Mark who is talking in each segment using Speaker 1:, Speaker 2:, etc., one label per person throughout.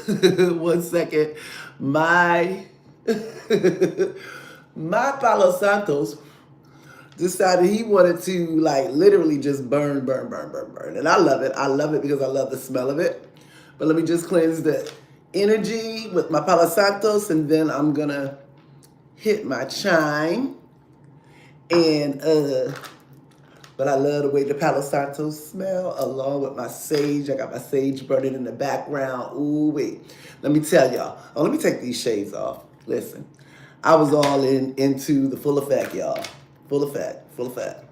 Speaker 1: One second. My my Palo Santos decided he wanted to like literally just burn, burn, burn, burn, burn. And I love it. I love it because I love the smell of it. But let me just cleanse the energy with my Palo Santos, and then I'm gonna hit my chime. And but I love the way the Palo Santos smell along with my sage. I got my sage burning in the background. Ooh wait. Let me tell y'all. Oh, let me take these shades off. Listen. I was all into the full effect, y'all. Full effect, full effect.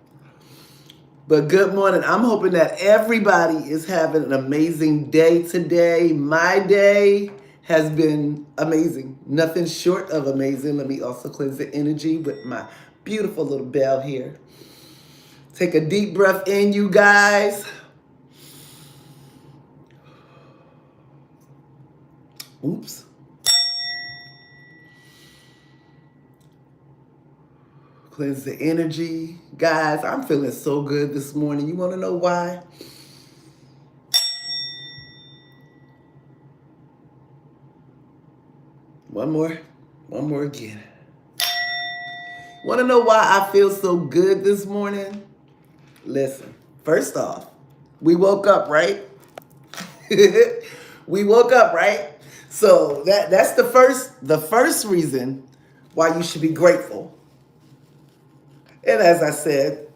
Speaker 1: But good morning. I'm hoping that everybody is having an amazing day today. My day has been amazing. Nothing short of amazing. Let me also cleanse the energy with my beautiful little bell here. Take a deep breath in, you guys. Oops. Cleanse the energy. Guys, I'm feeling so good this morning. You want to know why? One more. One more again. Want to know why I feel so good this morning? Listen, first off, we woke up, right? We woke up, right? So that's the first reason why you should be grateful. And as I said,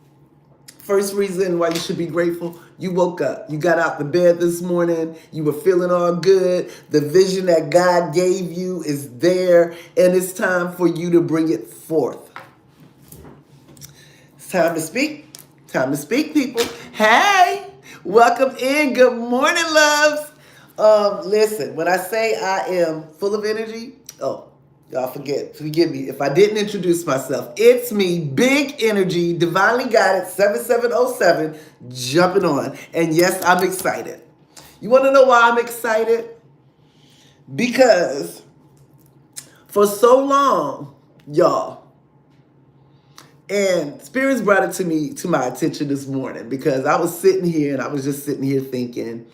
Speaker 1: first reason why you should be grateful, you woke up. You got out the bed this morning. You were feeling all good. The vision that God gave you is there, and it's time for you to bring it forth. It's time to speak. Time to speak, people. Hey, welcome in. Good morning, loves. Listen, when I say I am full of energy, oh, y'all forgive me if I didn't introduce myself. It's me, Big Energy, Divinely Guided 7707, jumping on. And yes, I'm excited. You want to know why I'm excited? Because for so long, y'all, and spirits brought it to my attention this morning because I was sitting here and I was just sitting here thinking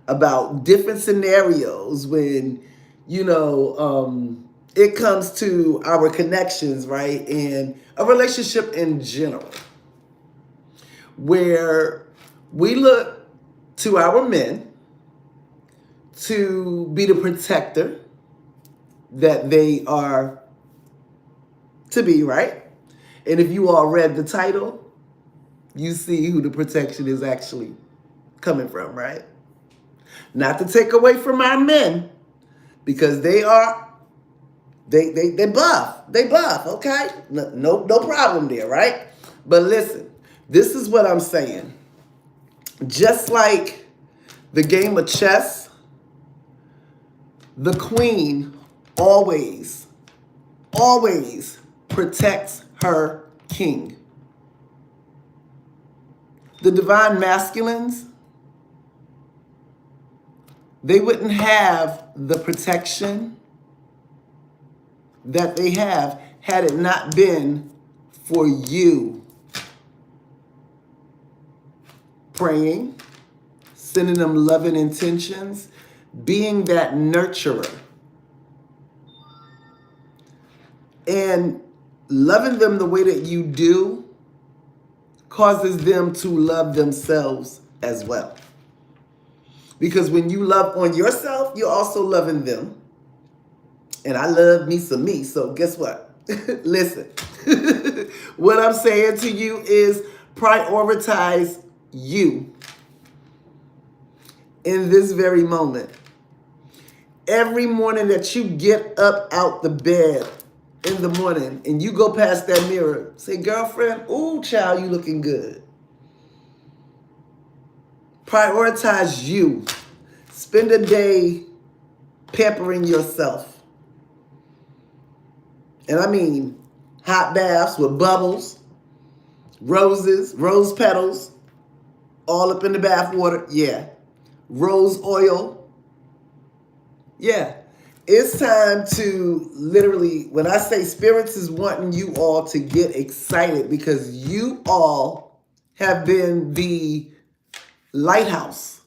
Speaker 1: about different scenarios when, it comes to our connections, right? And a relationship in general, where we look to our men to be the protector that they are to be, right? And if you all read the title, you see who the protection is actually coming from, right? Not to take away from our men, because they buff. They buff, okay? No problem there, right? But listen, this is what I'm saying. Just like the game of chess, the queen always protects her king. The divine masculines, they wouldn't have the protection that they have had it not been for you praying, sending them loving intentions, being that nurturer, and loving them the way that you do causes them to love themselves as well. Because when you love on yourself, you're also loving them. And I love me some me. So guess what? Listen, what I'm saying to you is prioritize you in this very moment. Every morning that you get up out the bed in the morning and you go past that mirror, say, girlfriend, ooh, child, you looking good. Prioritize you. Spend a day pampering yourself. And I mean hot baths with bubbles, roses, rose petals, all up in the bath water. Yeah. Rose oil. Yeah. It's time to literally, when I say spirits is wanting you all to get excited because you all have been the lighthouse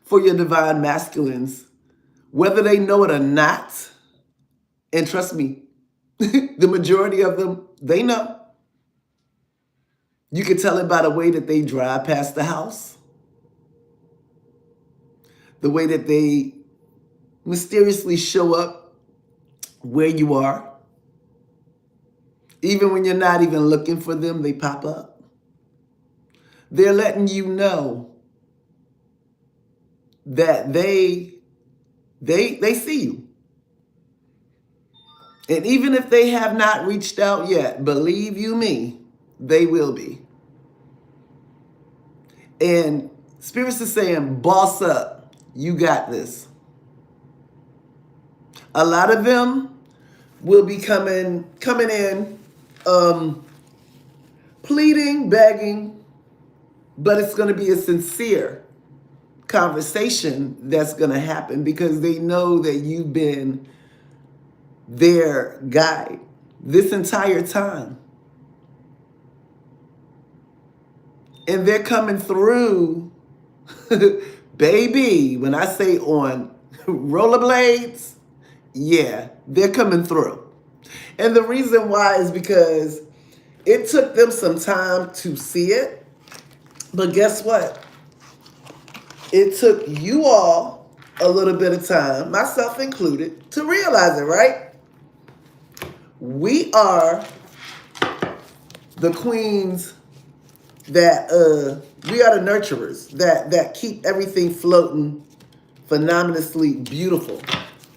Speaker 1: for your divine masculines whether they know it or not. And trust me, the majority of them, they know. You can tell it by the way that they drive past the house, the way that they mysteriously show up where you are. Even when you're not even looking for them, they pop up. They're letting you know that they see you. And even if they have not reached out yet, believe you me, they will be. And Spirits is saying, boss up, you got this. A lot of them will be coming in, pleading, begging, but it's going to be a sincere conversation that's going to happen because they know that you've been their guide this entire time. And they're coming through, baby, when I say on rollerblades, yeah, they're coming through. And the reason why is because it took them some time to see it. But guess what? It took you all a little bit of time, myself included, to realize it, right? We are the queens that we are the nurturers that keep everything floating phenomenally beautiful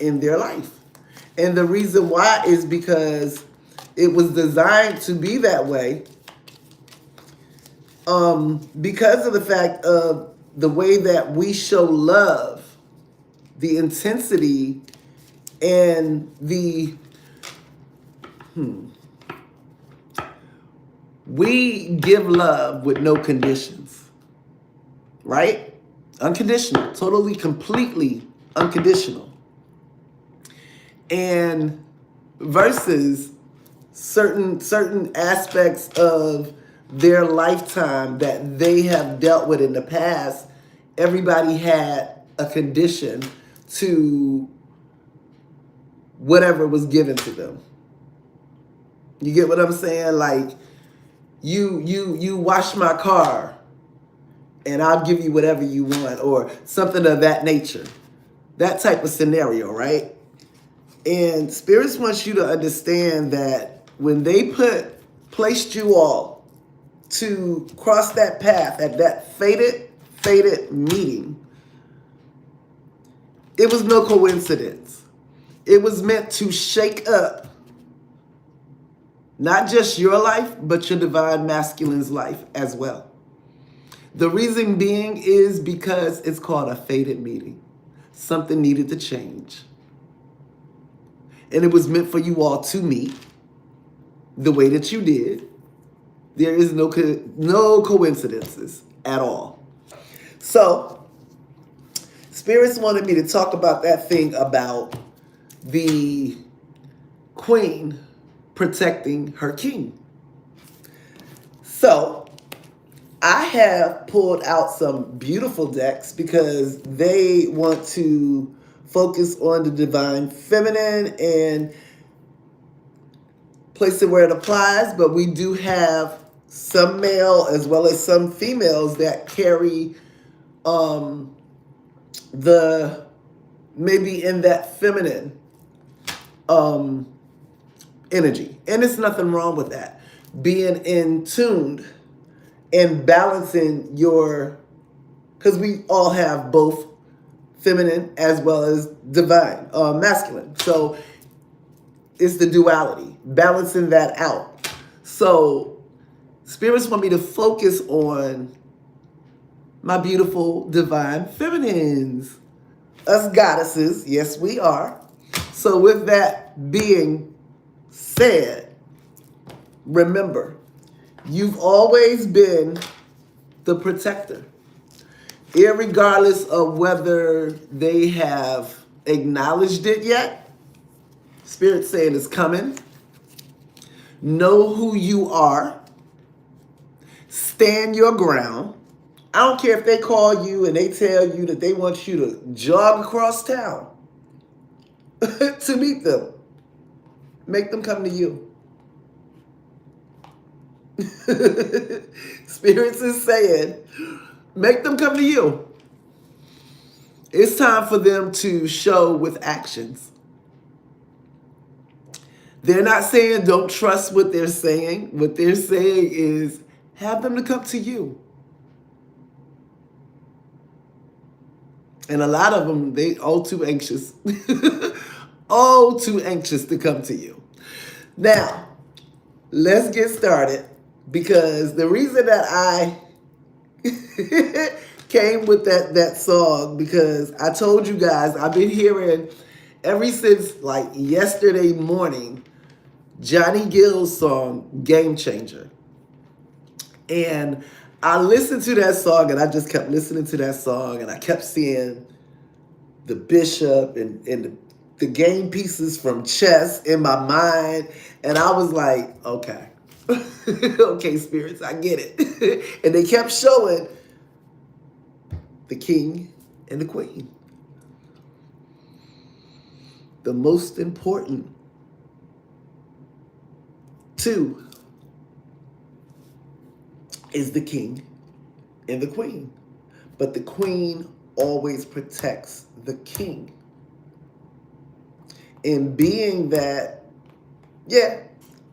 Speaker 1: in their life. And the reason why is because it was designed to be that way, because of the fact of the way that we show love, the intensity, and the we give love with no conditions, right? Unconditional, totally, completely unconditional. And versus certain aspects of their lifetime that they have dealt with in the past, everybody had a condition to whatever was given to them. You get what I'm saying? Like, you wash my car and I'll give you whatever you want, or something of that nature. That type of scenario, right? And Spirits wants you to understand that when they placed you all to cross that path at that fated meeting, it was no coincidence. It was meant to shake up not just your life, but your divine masculine's life as well. The reason being is because it's called a fated meeting. Something needed to change. And it was meant for you all to meet the way that you did. There is no coincidences at all. So, Spirits wanted me to talk about that thing about the queen protecting her king. So, I have pulled out some beautiful decks because they want to focus on the divine feminine and place it where it applies, but we do have some male as well as some females that carry the maybe in that feminine energy. And there's nothing wrong with that. Being in tuned and balancing your, because we all have both feminine as well as divine, masculine. So it's the duality, balancing that out. So Spirits want me to focus on my beautiful divine feminines, us goddesses. Yes, we are. So with that being said, remember, you've always been the protector, irregardless of whether they have acknowledged it yet. Spirit saying it's coming. Know who you are. Stand your ground. I don't care if they call you and they tell you that they want you to jog across town. to meet them. Make them come to you. Spirits is saying, make them come to you. It's time for them to show with actions. They're not saying don't trust what they're saying. What they're saying is have them to come to you. And a lot of them, they all too anxious. All too anxious to come to you. Now, let's get started, because the reason that I came with that song, because I told you guys I've been hearing ever since like yesterday morning Johnny Gill's song Game Changer. And I listened to that song and I just kept listening to that song and I kept seeing the bishop and the game pieces from chess in my mind. And I was like, okay. Okay, spirits, I get it. And they kept showing the king and the queen. The most important two is the king and the queen. But the queen always protects the king. And being that, yeah,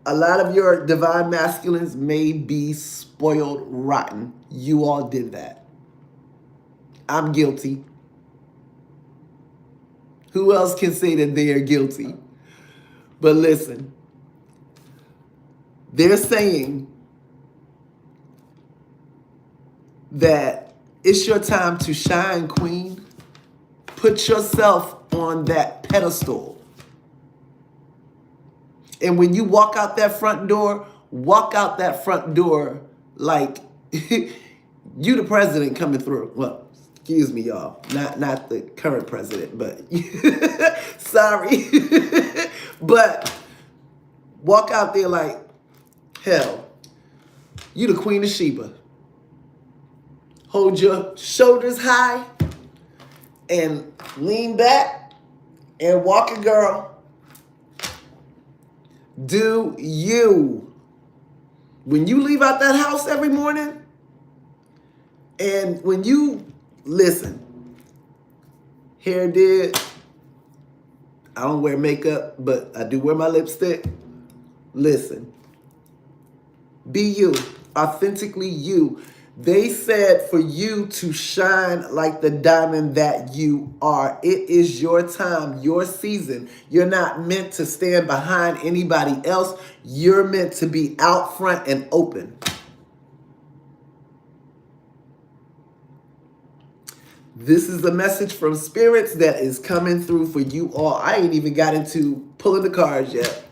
Speaker 1: a lot of your divine masculines may be spoiled rotten. You all did that. I'm guilty. Who else can say that they are guilty? But listen, they're saying that it's your time to shine, queen. Put yourself on that pedestal. And when you walk out that front door like you the president coming through. Well, excuse me, y'all. Not the current president, but sorry. But walk out there like, hell, you the Queen of Sheba. Hold your shoulders high and lean back and walk it, girl. Do you. When you leave out that house every morning, and when you listen, hair did, I don't wear makeup, but I do wear my lipstick. Listen, be you, authentically you. They said for you to shine like the diamond that you are. It is your time, your season. You're not meant to stand behind anybody else. You're meant to be out front and open. This is a message from spirits that is coming through for you all. I ain't even got into pulling the cards yet.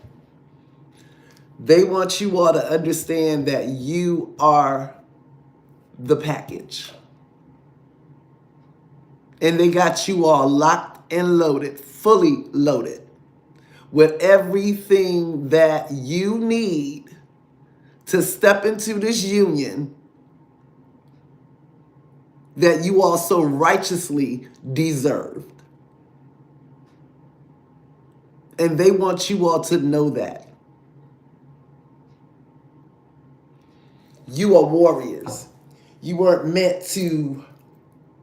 Speaker 1: They want you all to understand that you are the package. And they got you all locked and loaded, fully loaded, with everything that you need to step into this union that you all so righteously deserved. And they want you all to know that. You are warriors. You weren't meant to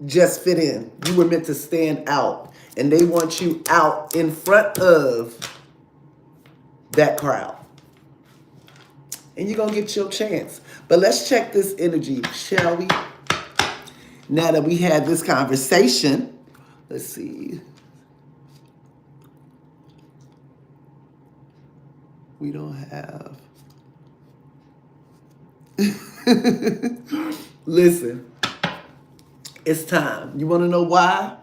Speaker 1: just fit in. You were meant to stand out. And they want you out in front of that crowd. And you're going to get your chance. But let's check this energy, shall we? Now that we had this conversation, let's see. We don't have. Listen, it's time. You want to know why?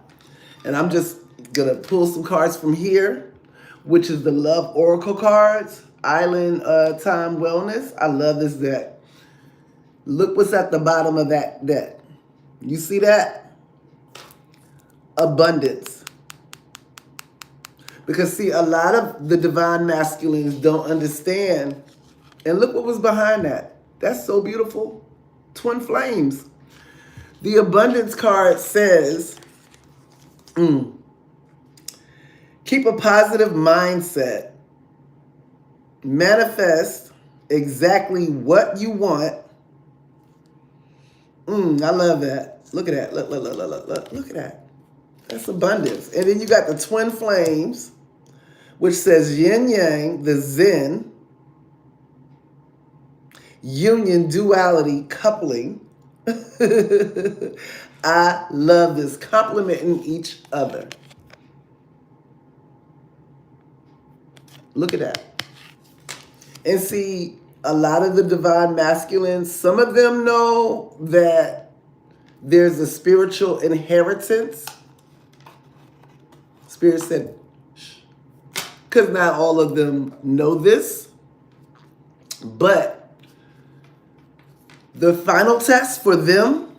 Speaker 1: And I'm just going to pull some cards from here, which is the Love Oracle cards, Island Time Wellness. I love this deck. Look what's at the bottom of that deck. You see that? Abundance. Because see, a lot of the divine masculines don't understand. And look what was behind that. That's so beautiful. Twin flames. The abundance card says, can Keep a positive mindset. Manifest exactly what you want. I love that. Look at that. Look at that. That's abundance. And then you got the twin flames, which says yin yang, the zen, union, duality, coupling. I love this. Complementing each other. Look at that. And see, a lot of the divine masculines, some of them know that there's a spiritual inheritance. Spirit said, because not all of them know this. But the final test for them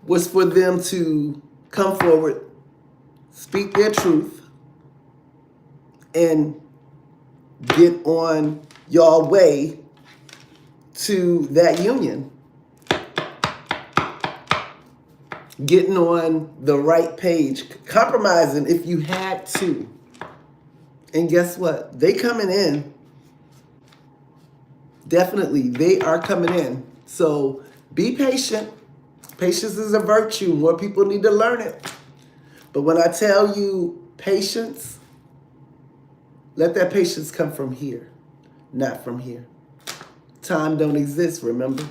Speaker 1: was for them to come forward, speak their truth, and get on your way to that union. Getting on the right page, compromising if you had to. And guess what? They coming in. Definitely, they are coming in. So be patient. Patience is a virtue. More people need to learn it. But when I tell you patience, let that patience come from here, not from here. Time don't exist, remember?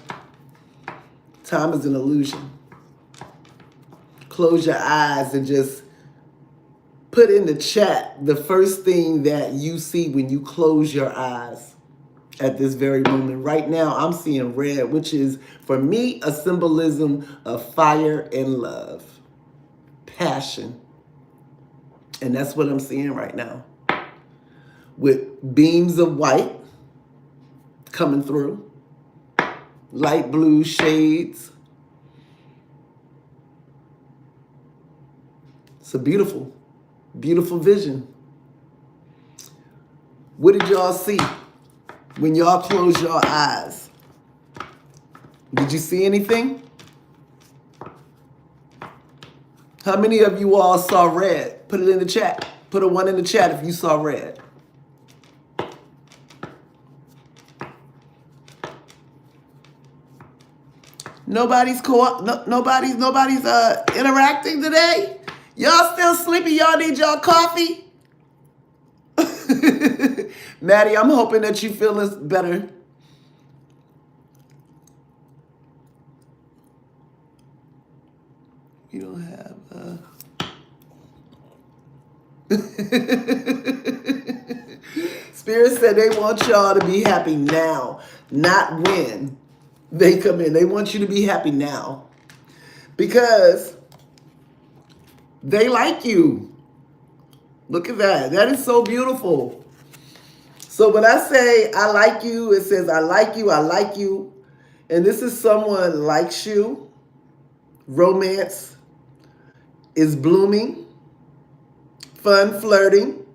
Speaker 1: Time is an illusion. Close your eyes and just put in the chat the first thing that you see when you close your eyes at this very moment. Right now, I'm seeing red, which is, for me, a symbolism of fire and love, passion. And that's what I'm seeing right now. With beams of white coming through, light blue shades. It's a beautiful, beautiful vision. What did y'all see when y'all closed your eyes? Did you see anything? How many of you all saw red? Put it in the chat. Put a 1 in the chat if you saw red. Nobody's nobody's interacting today. Y'all still sleepy? Y'all need y'all coffee? Maddie, I'm hoping that you feel this better. You don't have Spirit said they want y'all to be happy now, not when they come in. They want you to be happy now because they like you. Look at that. That is so beautiful. So when I say I like you, it says I like you, I like you. And this is someone likes you. Romance is blooming. Fun flirting.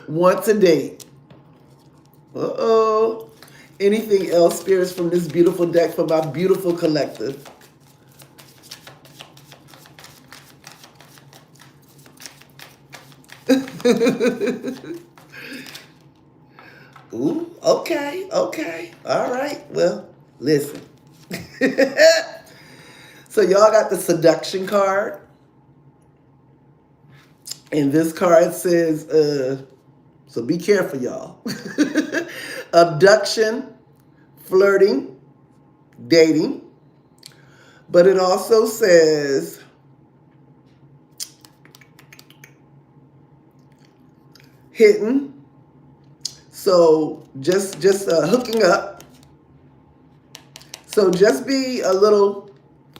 Speaker 1: Want to date. Uh-oh. Anything else, spirits, from this beautiful deck from my beautiful collective? Ooh, okay. All right. Well, listen. So y'all got the seduction card. And this card says, so be careful, y'all. Abduction, flirting, dating. But it also says hitting. So just hooking up. So just be a little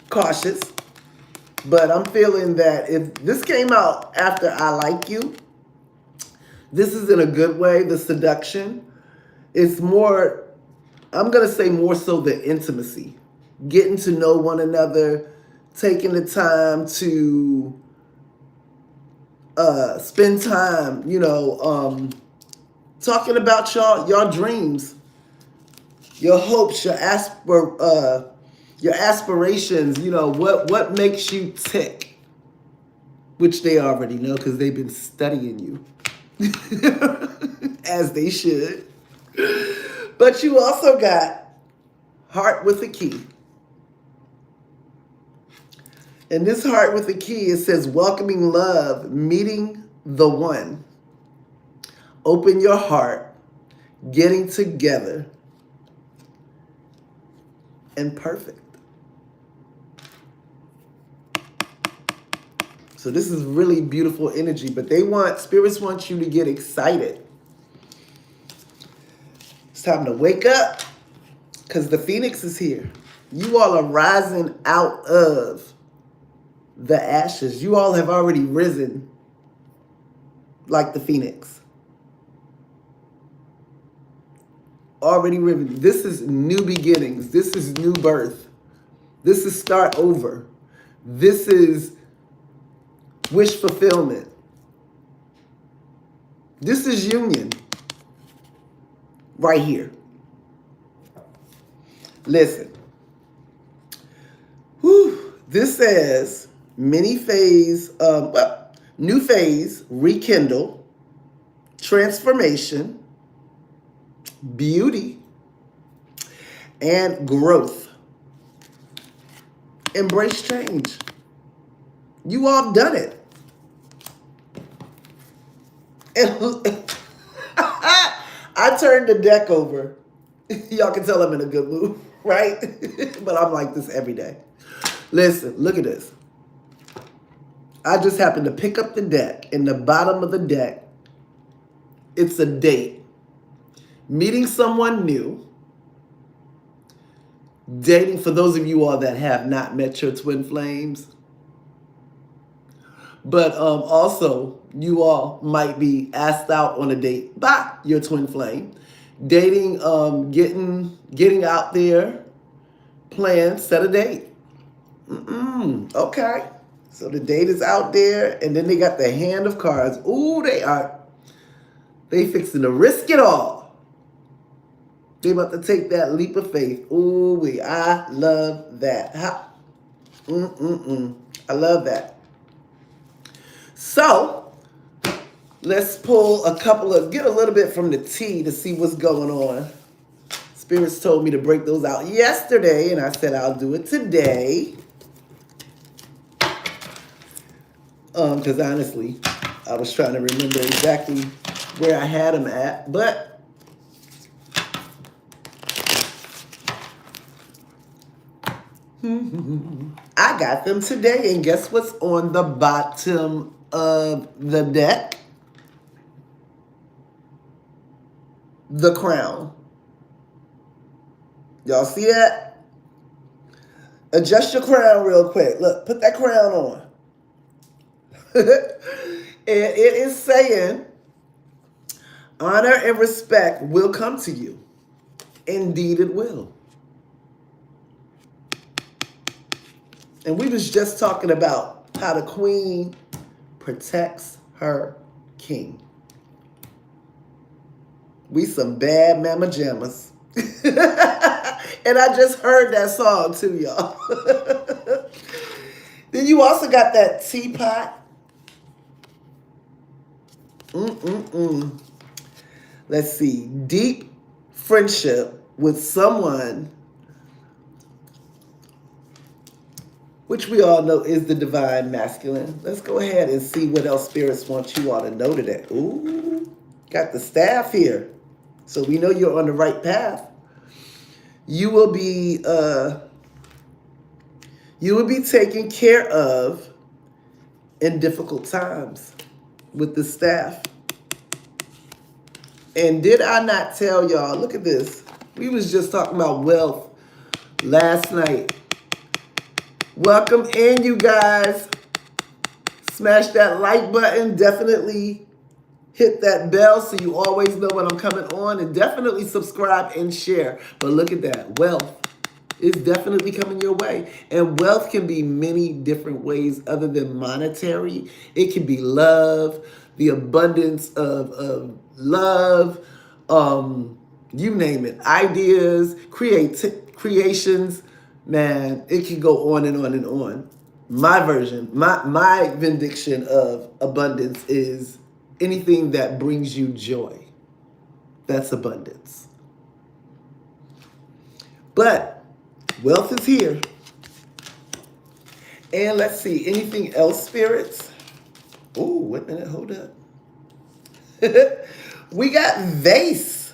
Speaker 1: cautious. But I'm feeling that if this came out after I like you, this is in a good way, the seduction. It's more, I'm going to say more so the intimacy. Getting to know one another, taking the time to spend time, talking about y'all dreams, your hopes, your aspirations, what makes you tick. which they already know because they've been studying you, as they should. But you also got heart with a key. And this heart with a key, it says welcoming love, meeting the one. Open your heart, getting together, and perfect. So this is really beautiful energy, but spirits want you to get excited. It's time to wake up because the Phoenix is here. You all are rising out of the ashes. You all have already risen like the Phoenix. Already risen. This is new beginnings. This is new birth. This is start over. This is wish fulfillment. This is union right here. Listen. Whew. This says new phase, rekindle, transformation, beauty, and growth. Embrace change. You all done it. And I turned the deck over. Y'all can tell I'm in a good mood, right? But I'm like this every day. Listen, look at this. I just happened to pick up the deck. In the bottom of the deck, it's a date. Meeting someone new. Dating, for those of you all that have not met your twin flames. But also, you all might be asked out on a date by your twin flame. Dating, getting out there, plan, set a date. Okay. So the date is out there, and then they got the hand of cards. Ooh, they fixing to risk it all. They about to take that leap of faith. Ooh, I love that. I love that. So, let's pull get a little bit from the tea to see what's going on. Spirits told me to break those out yesterday, and I said I'll do it today. Because honestly, I was trying to remember exactly where I had them at, but I got them today, and guess what's on the bottom of the deck? The crown. Y'all see that? Adjust your crown real quick. Look, put that crown on. And it is saying, honor and respect will come to you. Indeed it will. And we was just talking about how the queen protects her king. We some bad mama jammas. And I just heard that song too, y'all. Then you also got that teapot. Let's see. Deep friendship with someone, which we all know is the divine masculine. Let's go ahead and see what else spirits want you all to know today. Ooh, got the staff here. So we know you're on the right path. You will be taken care of in difficult times with the staff. And did I not tell y'all, look at this. We was just talking about wealth last night. Welcome in, you guys. Smash that like button. Definitely hit that bell so you always know when I'm coming on. And definitely subscribe and share. But look at that. Wealth is definitely coming your way. And wealth can be many different ways other than monetary. It can be love, the abundance of love, you name it. Ideas, creations. Man, it can go on and on and on. My version, my benediction of abundance is anything that brings you joy. That's abundance. But wealth is here. And let's see, anything else, spirits? Oh, wait a minute, hold up. We got vase.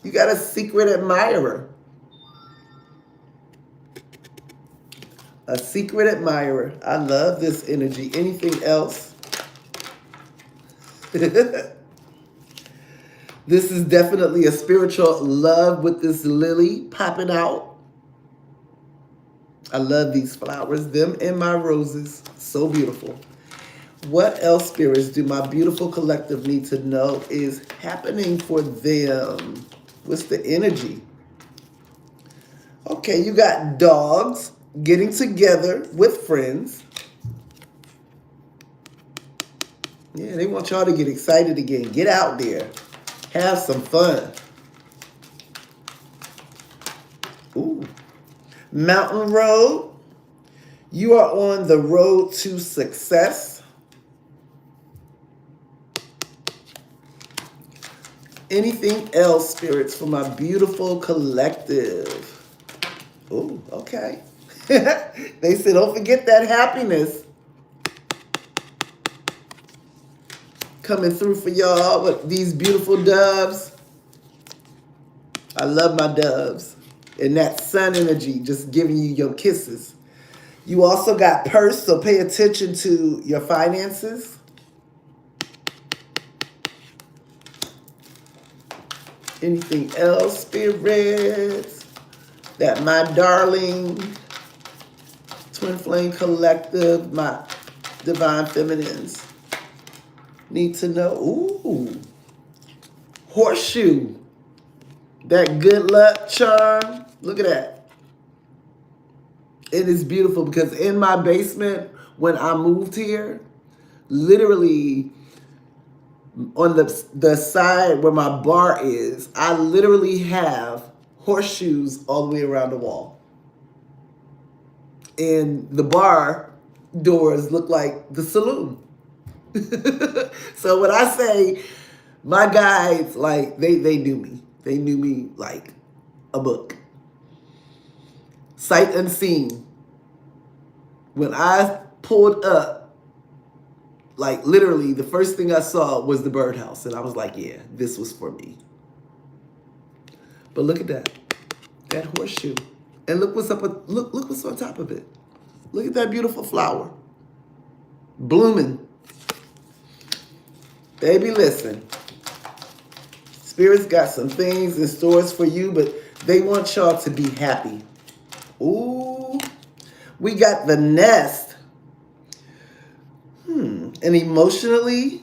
Speaker 1: You got a secret admirer. A secret admirer. I love this energy. Anything else? This is definitely a spiritual love with this lily popping out. I love these flowers. Them and my roses. So beautiful. What else, spirits, do my beautiful collective need to know is happening for them? What's the energy? Okay, you got dogs getting together with friends. Yeah, they want y'all to get excited again. Get out there. Have some fun. Ooh. Mountain Road. You are on the road to success. Anything else, spirits, for my beautiful collective? Oh, okay. They said, don't forget that happiness coming through for y'all with these beautiful doves. I love my doves. And that sun energy just giving you your kisses. You also got purse, so pay attention to your finances. Anything else, spirits, that my darling twin flame collective, my divine feminines need to know? Ooh, horseshoe, that good luck charm. Look at that. It is beautiful because in my basement, when I moved here, literally on the side where my bar is, I literally have horseshoes all the way around the wall. And the bar doors look like the saloon. So when I say my guys, like they knew me. They knew me like a book. Sight unseen. When I pulled up, like literally the first thing I saw was the birdhouse. And I was like, yeah, this was for me. But look at that. That horseshoe. And look what's up with, look what's on top of it. Look at that beautiful flower. Blooming. Baby, listen. Spirit's got some things in stores for you, but they want y'all to be happy. Ooh. We got the nest. And emotionally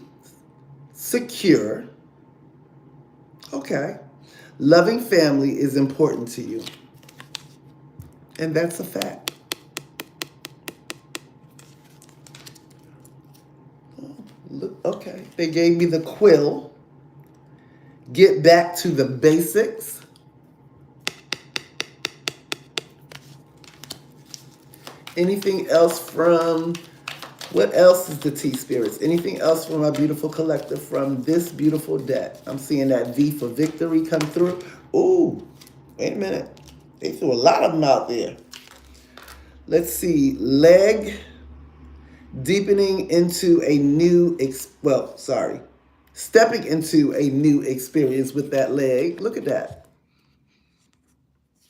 Speaker 1: secure. Okay. Loving family is important to you. And that's a fact. Oh, look, okay. They gave me the quill. Get back to the basics. Anything else from, what else is the Tea Spirits? Anything else from my beautiful collective from this beautiful deck? I'm seeing that V for victory come through. Ooh, wait a minute. They threw a lot of them out there. Let's see. Leg deepening into a new, stepping into a new experience with that leg. Look at that.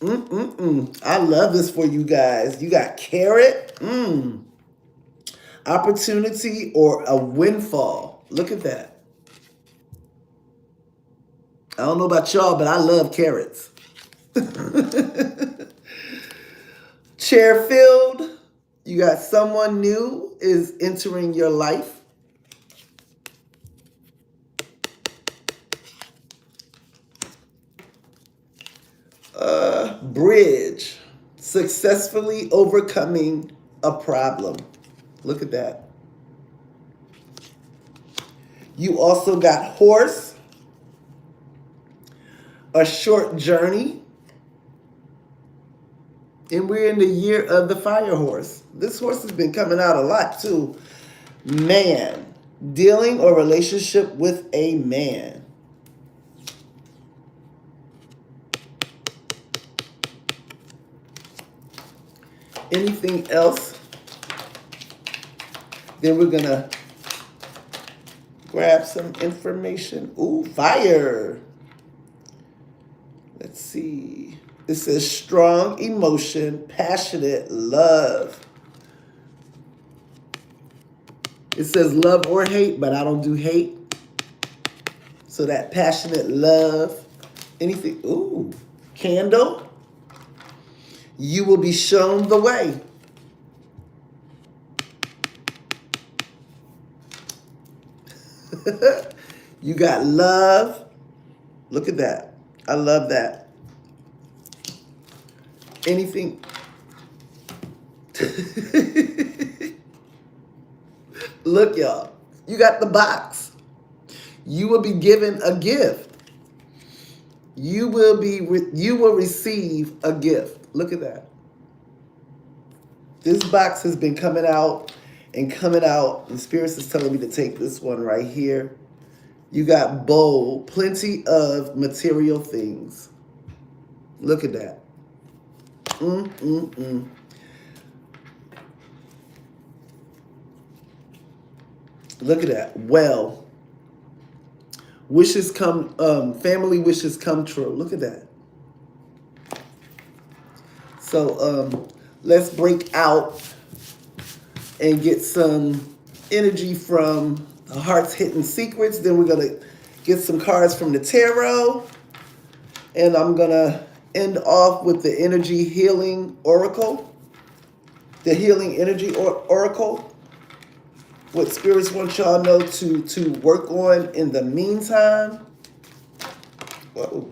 Speaker 1: I love this for you guys. You got carrot. Opportunity or a windfall. Look at that. I don't know about y'all, but I love carrots. Chair filled. You got someone new is entering your life. Bridge. Successfully overcoming a problem. Look at that. You also got horse. A short journey. And we're in the year of the fire horse. This horse has been coming out a lot too. Man, dealing or relationship with a man. Anything else? Then we're gonna grab some information. Ooh, fire. Let's see. It says strong emotion, passionate love. It says love or hate, but I don't do hate. So that passionate love. Anything. Ooh, candle. You will be shown the way. You got love. Look at that. I love that. Anything. Look, y'all. You got the box. You will be given a gift. You will receive a gift. Look at that. This box has been coming out and coming out, and Spirits is telling me to take this one right here. You got bowl, plenty of material things. Look at that. Look at that. Well, wishes come, family wishes come true. Look at that. So let's break out and get some energy from the Heart's Hidden Secrets. Then we're going to get some cards from the tarot. And I'm going to end off with the Energy Healing Oracle. The Healing Energy Oracle. What Spirits want y'all know to work on in the meantime. Whoa.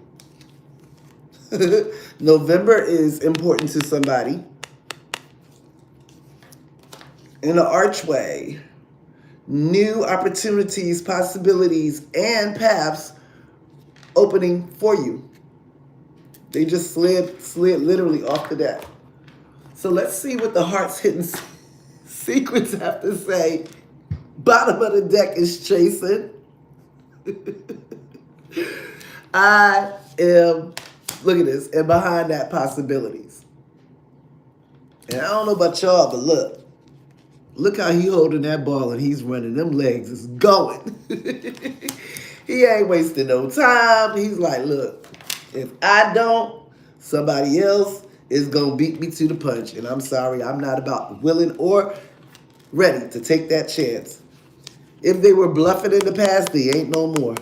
Speaker 1: November is important to somebody. In the archway, new opportunities, possibilities, and paths opening for you. They just slid literally off the deck. So let's see what the Heart's Hidden Secrets have to say. Bottom of the deck is chasing. I am, look at this, and behind that, possibilities. And I don't know about y'all, but look how he holding that ball and he's running. Them legs is going. He ain't wasting no time. He's like, look, if I don't, somebody else is going to beat me to the punch. And I'm sorry, I'm not about willing or ready to take that chance. If they were bluffing in the past, they ain't no more.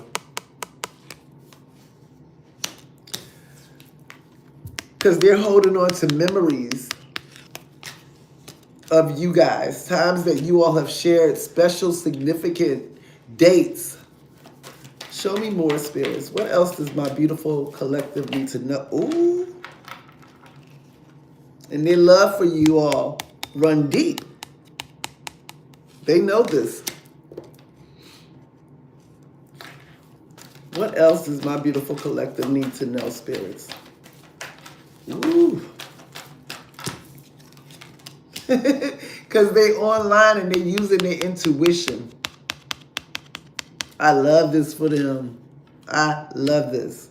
Speaker 1: Because they're holding on to memories of you guys. Times that you all have shared special, significant dates. Show me more, Spirits. What else does my beautiful collective need to know? Ooh. And their love for you all run deep. They know this. What else does my beautiful collective need to know, Spirits? Ooh. Because they online and they're using their intuition. I love this for them. I love this.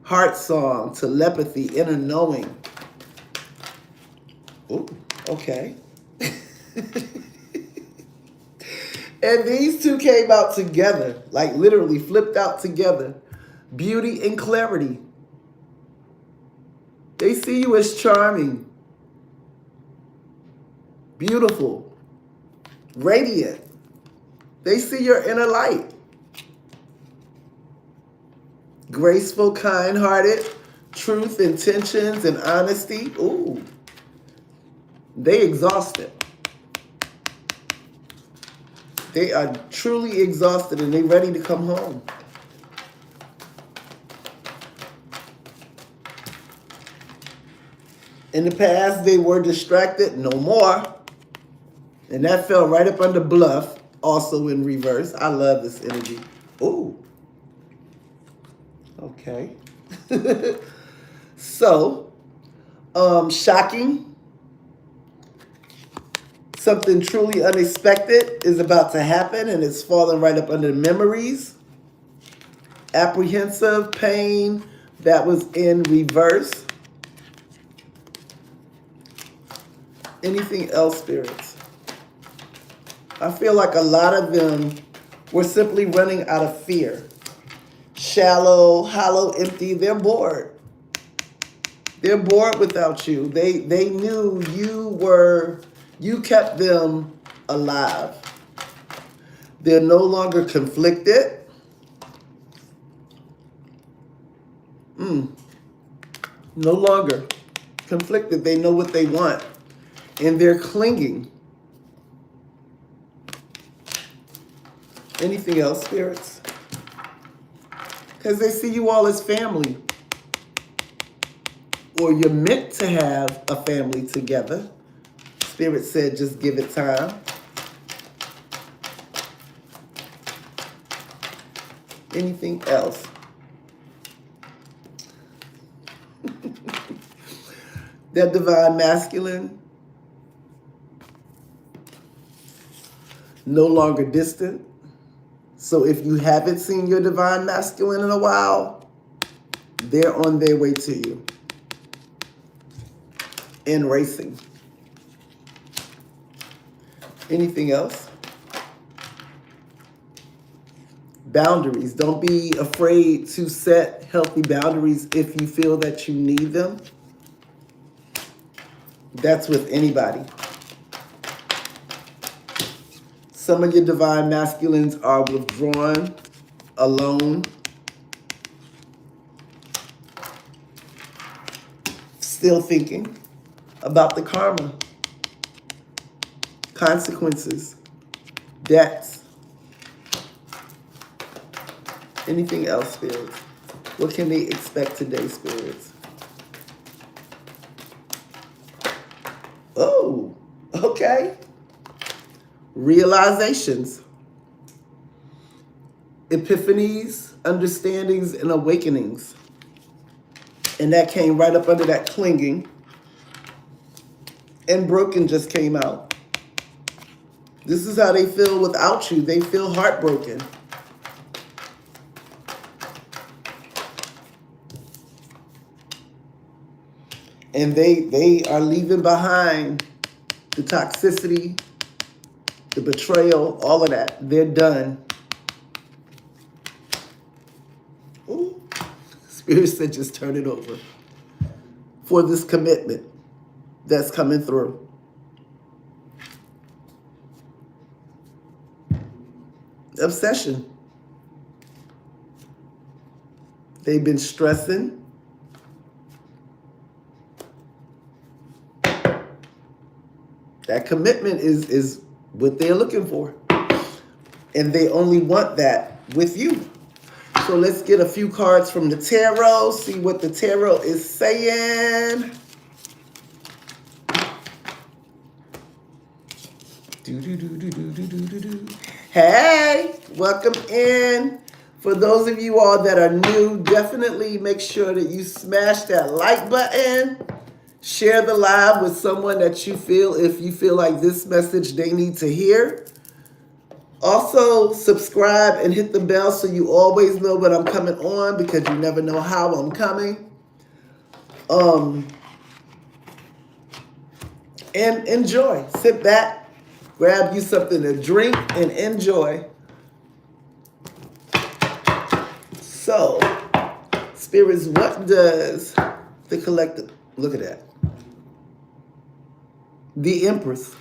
Speaker 1: Heart song, telepathy, inner knowing. Ooh, okay. And these two came out together, like literally flipped out together. Beauty and clarity. They see you as charming, beautiful, radiant. They see your inner light. Graceful, kind-hearted, truth, intentions, and honesty. Ooh. They exhausted. They are truly exhausted and they're ready to come home. In the past, they were distracted. No more. And that fell right up under bluff, also in reverse. I love this energy. Ooh. Okay. So, shocking. Something truly unexpected is about to happen, and it's falling right up under memories. Apprehensive pain that was in reverse. Anything else, spirits? I feel like a lot of them were simply running out of fear. Shallow, hollow, empty. They're bored. They're bored without you. They knew you kept them alive. They're no longer conflicted. No longer conflicted. They know what they want. And they're clinging. Anything else, spirits? Because they see you all as family. Or you're meant to have a family together. Spirit said, just give it time. Anything else? That divine masculine, no longer distant. So if you haven't seen your divine masculine in a while, they're on their way to you. And racing. Anything else? Boundaries. Don't be afraid to set healthy boundaries if you feel that you need them. That's with anybody. Some of your divine masculines are withdrawn, alone, still thinking about the karma, consequences, debts. Anything else, spirits? What can they expect today, spirits? Oh, okay. Realizations, epiphanies, understandings, and awakenings. And that came right up under that clinging. And broken just came out. This is how they feel without you. They feel heartbroken. And they are leaving behind the toxicity, the betrayal, all of that. They're done. Ooh. Spirit said just turn it over for this commitment that's coming through. Obsession. They've been stressing. That commitment is what they're looking for. And they only want that with you. So let's get a few cards from the tarot, see what the tarot is saying. Hey, welcome in. For those of you all that are new, definitely make sure that you smash that like button. Share the live with someone that you feel, if you feel like this message they need to hear. Also, subscribe and hit the bell so you always know when I'm coming on, because you never know how I'm coming. And enjoy. Sit back, grab you something to drink, and enjoy. So, spirits, what does the collective, look at that. The Empress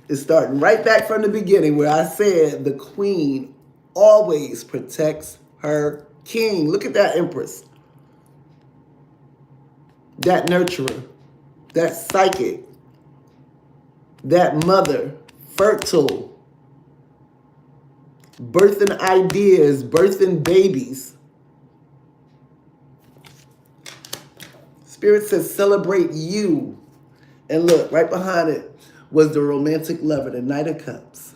Speaker 1: is starting right back from the beginning where I said the queen always protects her king. Look at that Empress. That nurturer, that psychic, that mother, fertile, birthing ideas, birthing babies. Spirit says celebrate you. And look, right behind it was the romantic lover, the Knight of Cups.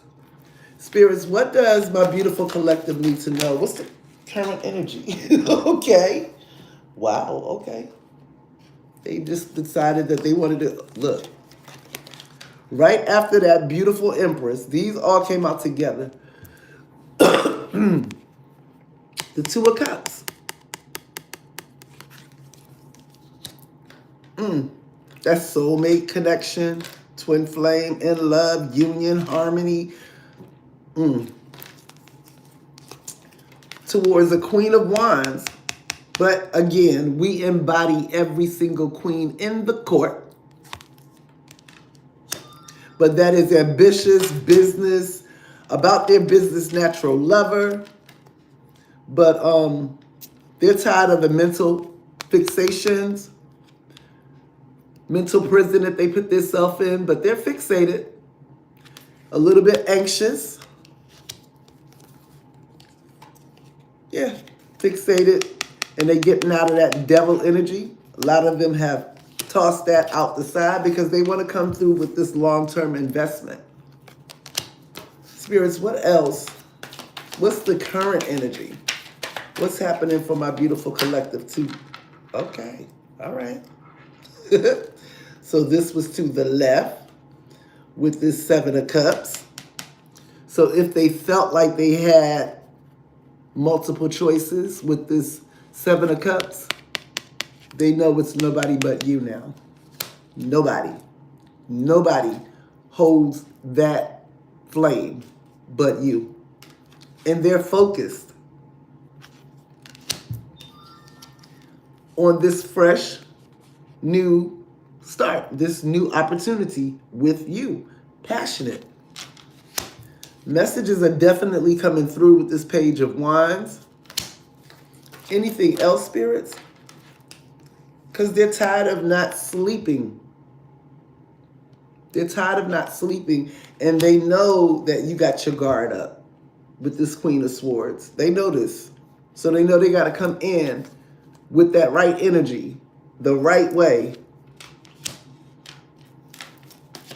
Speaker 1: Spirits, what does my beautiful collective need to know? What's the current energy? Okay. Wow, okay. They just decided that they wanted to, look, Right after that beautiful Empress, these all came out together. The Two of Cups. That soulmate connection, twin flame, in love, union, harmony. Towards a Queen of Wands. But again, we embody every single queen in the court. But that is ambitious, business, about their business, natural lover. But they're tired of the mental fixations, mental prison that they put themselves in, but they're fixated, a little bit anxious. Yeah, fixated, and they're getting out of that devil energy. A lot of them have tossed that out the side because they want to come through with this long-term investment. Spirits, what else? What's the current energy? What's happening for my beautiful collective too? Okay, all right. So this was to the left with this Seven of Cups. So if they felt like they had multiple choices with this Seven of Cups, they know it's nobody but you now. Nobody. Nobody holds that flame but you. And they're focused on this fresh, new start, this new opportunity with you. Passionate. Messages are definitely coming through with this Page of Wands. Anything else, spirits? Because they're tired of not sleeping. They're tired of not sleeping, and they know that you got your guard up with this Queen of Swords. They know this. So they know they got to come in with that right energy, the right way.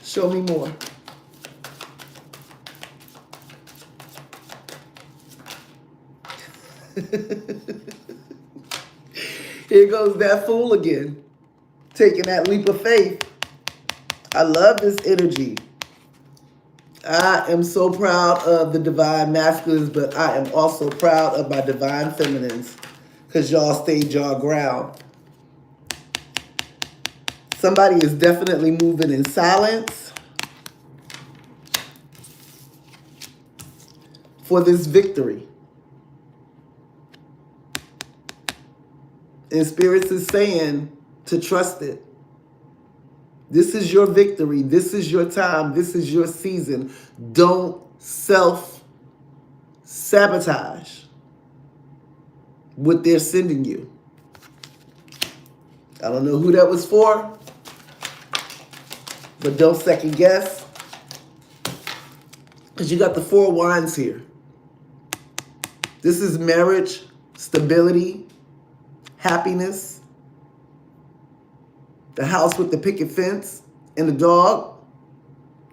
Speaker 1: Show me more. Here goes that Fool again, taking that leap of faith. I love this energy. I am so proud of the divine masculines, but I am also proud of my divine feminines because y'all stayed y'all ground. Somebody is definitely moving in silence for this victory. And Spirits is saying to trust it. This is your victory. This is your time. This is your season. Don't self-sabotage what they're sending you. I don't know who that was for, but don't second guess. Because you got the Four of Wands here. This is marriage, stability, happiness. The house with the picket fence and the dog.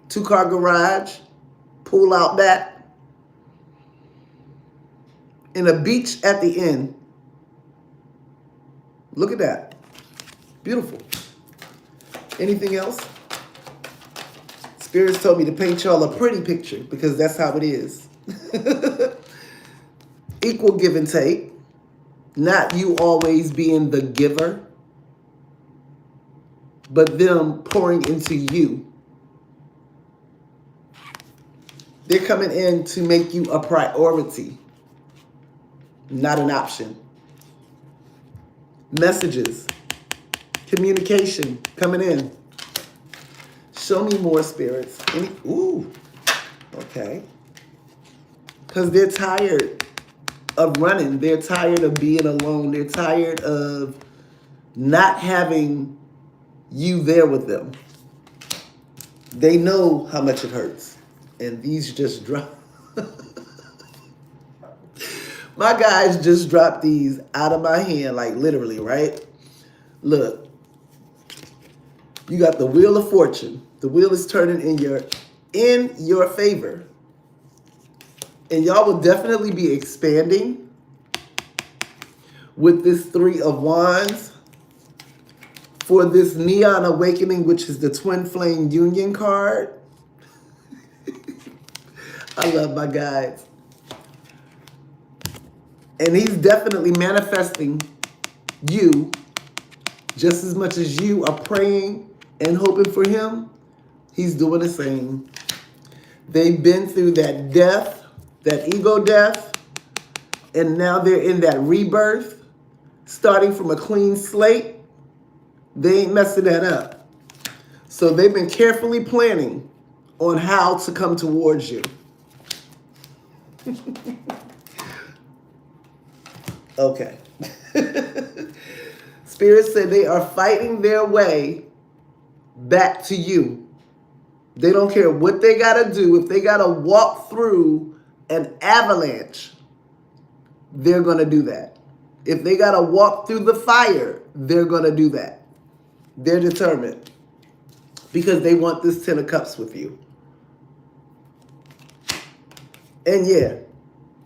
Speaker 1: 2-car garage. Pool out back. And a beach at the end. Look at that. Beautiful. Anything else? Spirits told me to paint y'all a pretty picture because that's how it is. Equal give and take. Not you always being the giver, but them pouring into you. They're coming in to make you a priority, not an option. Messages, communication coming in. Show me more, spirits. Ooh, okay. Because they're tired of running. They're tired of being alone. They're tired of not having you there with them. They know how much it hurts. And these just drop. My guys just dropped these out of my hand, like literally, right? Look. You got the Wheel of Fortune. The wheel is turning in your favor. And y'all will definitely be expanding with this Three of Wands. for this Neon Awakening, which is the Twin Flame Union card. I love my guides. And he's definitely manifesting you just as much as you are praying and hoping for him. He's doing the same. They've been through that death, that ego death, and now they're in that rebirth, starting from a clean slate. They ain't messing that up. So they've been carefully planning on how to come towards you. Okay. Spirit said they are fighting their way back to you. They don't care what they got to do. If they got to walk through an avalanche, they're going to do that. If they got to walk through the fire, they're going to do that. They're determined because they want this 10 of Cups with you. And yeah,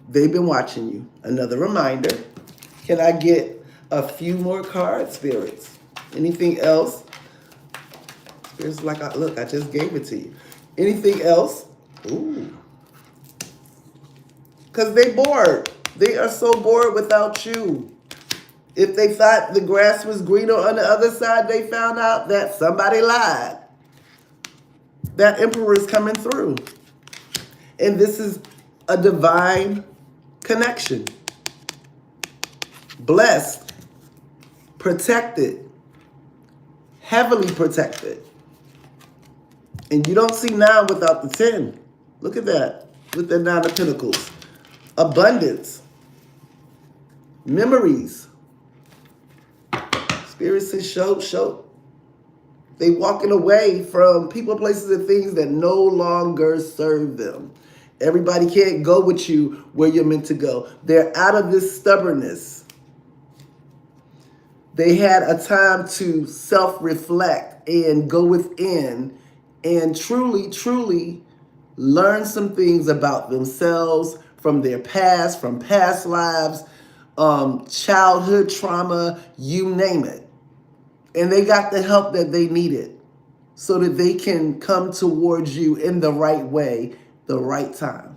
Speaker 1: they've been watching you. Another reminder. Can I get a few more cards, spirits? Anything else? Spirits like, look, I just gave it to you. Anything else? Ooh. Because they bored. They are so bored without you. If they thought the grass was greener on the other side, they found out that somebody lied. That Emperor is coming through. And this is a divine connection. Blessed, protected, heavily protected. And you don't see 9 without the 10. Look at that, with the 9 of Pentacles. Abundance, memories. Spirit says, show. They walking away from people, places, and things that no longer serve them. Everybody can't go with you where you're meant to go. They're out of this stubbornness. They had a time to self-reflect and go within and truly learn some things about themselves from their past, from past lives, childhood trauma, you name it. And they got the help that they needed so that they can come towards you in the right way, the right time.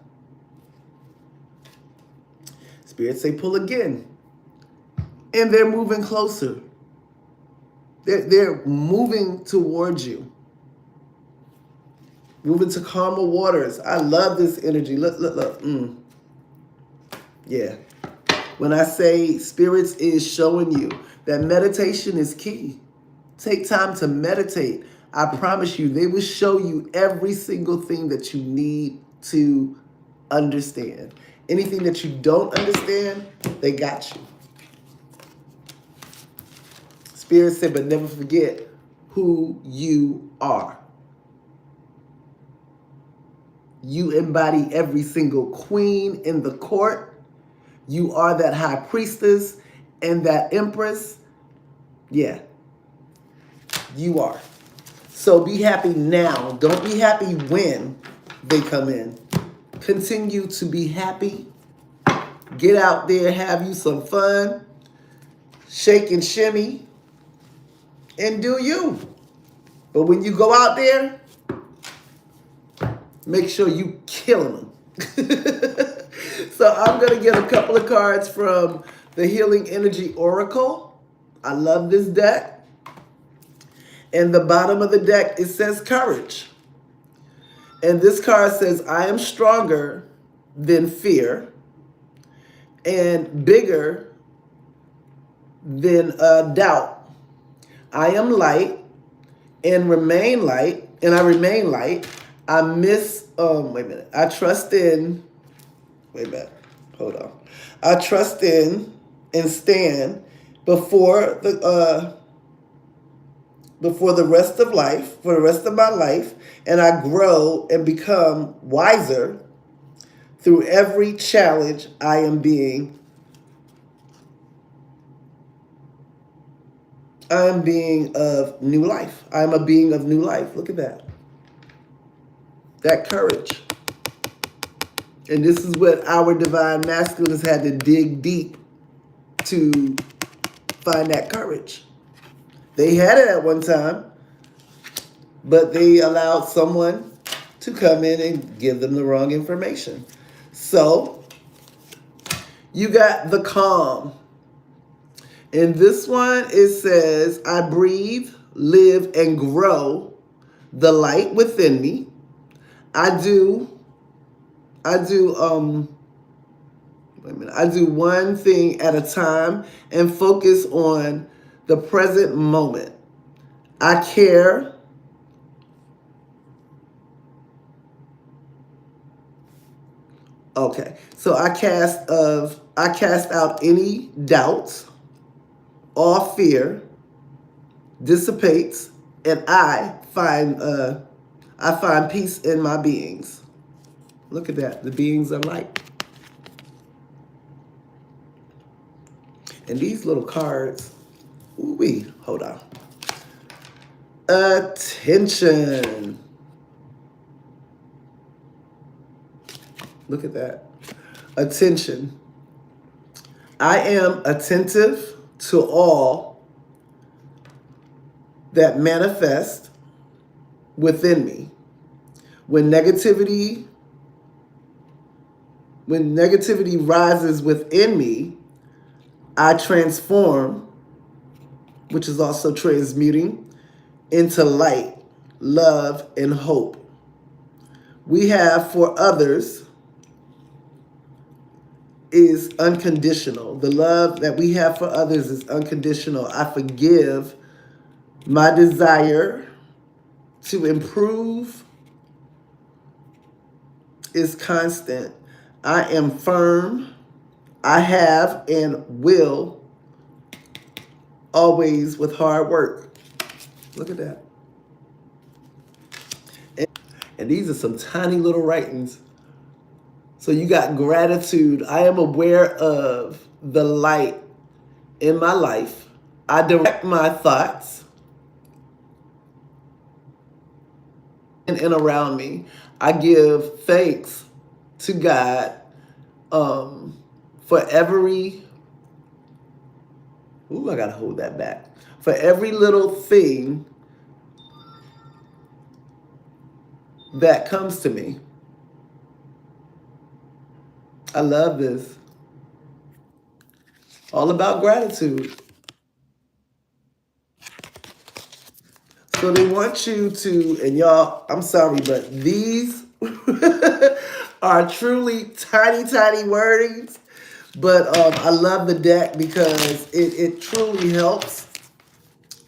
Speaker 1: Spirits say pull again. And they're moving closer. They're moving towards you. Moving to calmer waters. I love this energy. Look. Yeah. When I say spirits is showing you that meditation is key. Take time to meditate. I promise you, they will show you every single thing that you need to understand. Anything that you don't understand, they got you. Spirit said, but never forget who you are. You embody every single queen in the court. You are that high priestess and that empress. Yeah, you are. So be happy now. Don't be happy when they come in. Continue to be happy. Get out there, have you some fun. Shake and shimmy. And do you. But when you go out there, make sure you killing them. So I'm going to get a couple of cards from the Healing Energy Oracle. I love this deck. And the bottom of the deck, it says courage. And this card says, I am stronger than fear and bigger than doubt. I am light and remain light, and I remain light. I trust in, hold on. I trust in and stand before the rest of life, for the rest of my life, and I grow and become wiser through every challenge I am being of new life. I am a being of new life. Look at that. That courage. And this is what our divine masculines had to dig deep to find that courage. They had it at one time, but they allowed someone to come in and give them the wrong information. So you got the calm. In this one, it says, I breathe, live, and grow the light within me. I do one thing at a time and focus on the present moment. I care. Okay, so I cast out any doubts. All fear dissipates, and I find peace in my beings. Look at that. The beings are light. And these little cards, ooh-wee, hold on. Attention. Look at that. Attention. I am attentive to all that manifest within me. When negativity rises within me, I transform, which is also transmuting, into light, love, and hope. We have for others is unconditional. The love that we have for others is unconditional. I forgive. My desire to improve is constant. I am firm. I have and will always with hard work. Look at that. And these are some tiny little writings. So you got gratitude. I am aware of the light in my life. I direct my thoughts and around me. I give thanks to God for every, I gotta hold that back. For every little thing that comes to me. I love this. All about gratitude. So they want you to, and y'all, I'm sorry, but these are truly tiny, tiny wordings. But I love the deck because it truly helps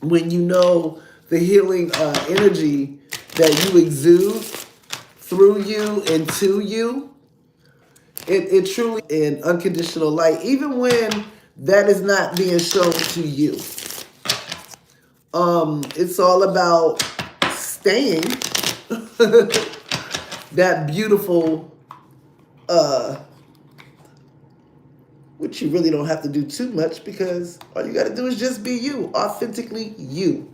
Speaker 1: when you know the healing energy that you exude through you and to you. It truly in unconditional light, even when that is not being shown to you. It's all about staying that beautiful, which you really don't have to do too much because all you got to do is just be you, authentically you.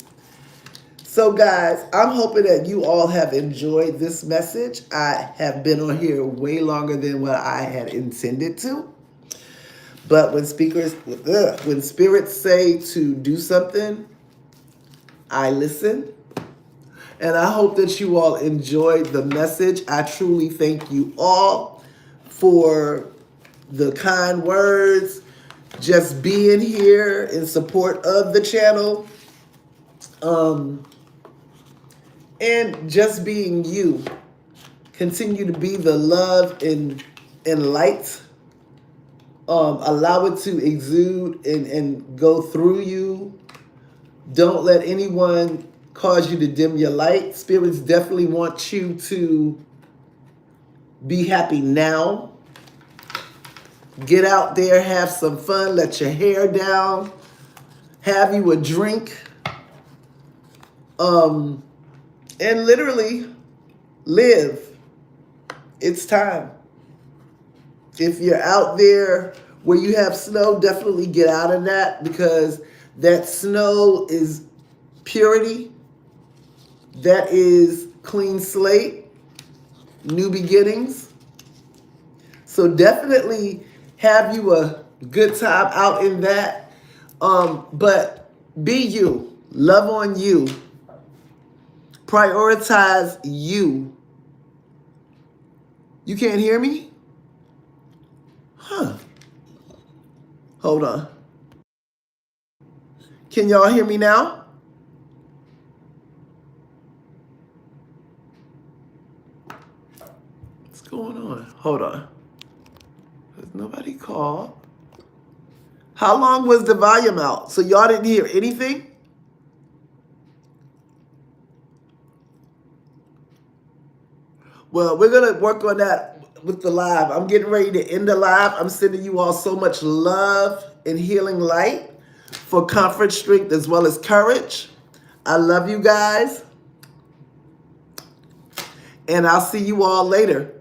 Speaker 1: So guys, I'm hoping that you all have enjoyed this message. I have been on here way longer than what I had intended to. But when spirits say to do something, I listen. And I hope that you all enjoyed the message. I truly thank you all for the kind words, just being here in support of the channel, and just being you. Continue to be the love and light. Allow it to exude and go through you. Don't let anyone cause you to dim your light. Spirits definitely want you to be happy now. Get out there, have some fun, let your hair down, have you a drink, and literally live. It's time. If you're out there where you have snow, definitely get out of that because that snow is purity. That is clean slate, new beginnings. So definitely have you a good time out in that. But be you. Love on you. Prioritize you. You can't hear me? Huh. Hold on. Can y'all hear me now? What's going on? Hold on. Has nobody called? How long was the volume out? So y'all didn't hear anything? Well, we're going to work on that with the live. I'm getting ready to end the live. I'm sending you all so much love and healing light for comfort, strength, as well as courage. I love you guys. And I'll see you all later.